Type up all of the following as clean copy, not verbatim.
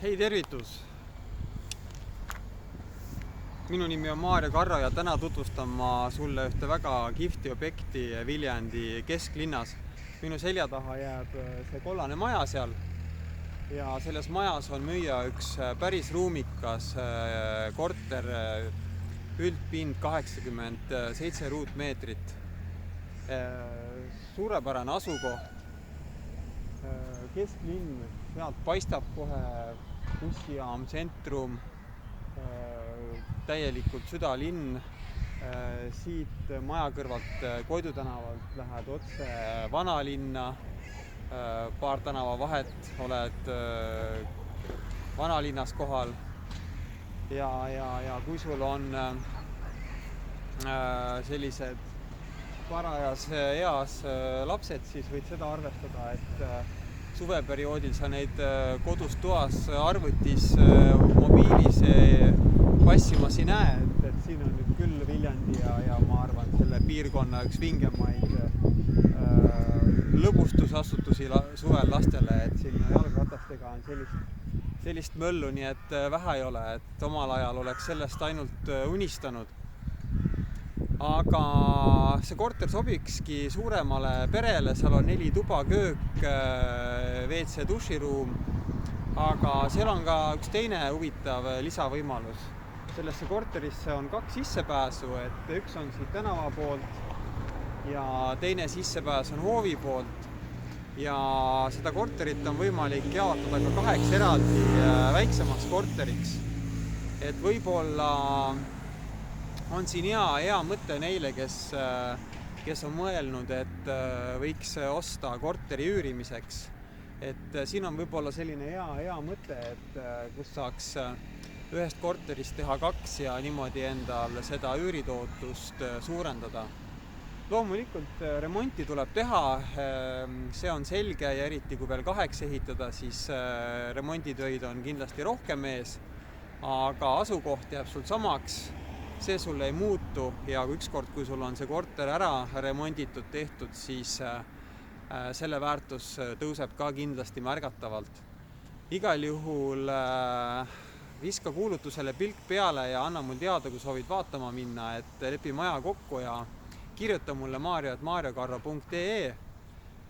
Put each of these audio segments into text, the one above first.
Hei, tervitus! Minu nimi on Maarjo Karro ja täna tutvustan ma sulle ühte väga kihvti objekti Viljandi kesklinnas. Minu selja taha jääb see kollane maja seal ja selles majas on müüa üks päris ruumikas korter, üldpind 87 ruutmeetrit. Suurepärane asukoht, kesklinn, sealt paistab kohe bussijaam, tsentrum, täielikult südalinn. Siit maja kõrvalt Koidu tänavalt lähed otse vanalinna, paar tänava vahet oled vanalinnas kohal ja kui sul on sellised parajas eas lapsed, siis võid seda arvestada, et suveperioodil sa neid kodus toas, arvutis, mobiilis passimas ei näe, et siin on nüüd küll Viljandi ja ma arvan, selle piirkonna üks vingemaid lõbustusasutusi suvel lastele, et siin jalgratastega on sellist möllu, nii et vähe ei ole, et omal ajal oleks sellest ainult unistanud. Aga see korter sobikski suuremale perele, seal on 4 tuba, köök, WC, duširuum, aga seal on ka üks teine huvitav lisavõimalus. Sellesse korterisse on 2 sissepääsu, et üks on siit tänava poolt ja teine sissepääs on hoovi poolt ja seda korterit on võimalik jaotada ka 8 eraldi väiksemaks korteriks, et võib-olla on siin hea mõte neile, kes on mõelnud, et võiks osta korteri üürimiseks. Et siin on võib-olla selline hea mõte, et kus saaks ühest korterist teha 2 ja niimoodi endal seda üüritootlust suurendada. Loomulikult remonti tuleb teha, see on selge ja eriti kui veel 8 ehitada, siis remonditöid on kindlasti rohkem ees, aga asukoht jääb sul samaks. See sulle ei muutu ja ükskord, kui sul on see korter ära remonditud, tehtud, siis selle väärtus tõuseb ka kindlasti märgatavalt. Igal juhul viska kuulutusele pilk peale ja anna mul teada, kui soovid vaatama minna, et lepi maja kokku ja kirjuta mulle maarjo@maarjokarro.ee.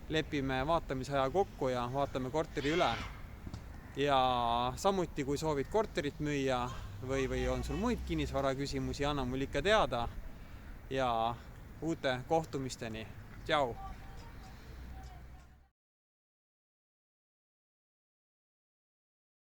Lepime vaatamisaja kokku ja vaatame korteri üle. Ja samuti, kui soovid korterit müüa või on sul muid kinnisvara küsimusi, anna mul ikka teada ja uute kohtumisteni. Tšau!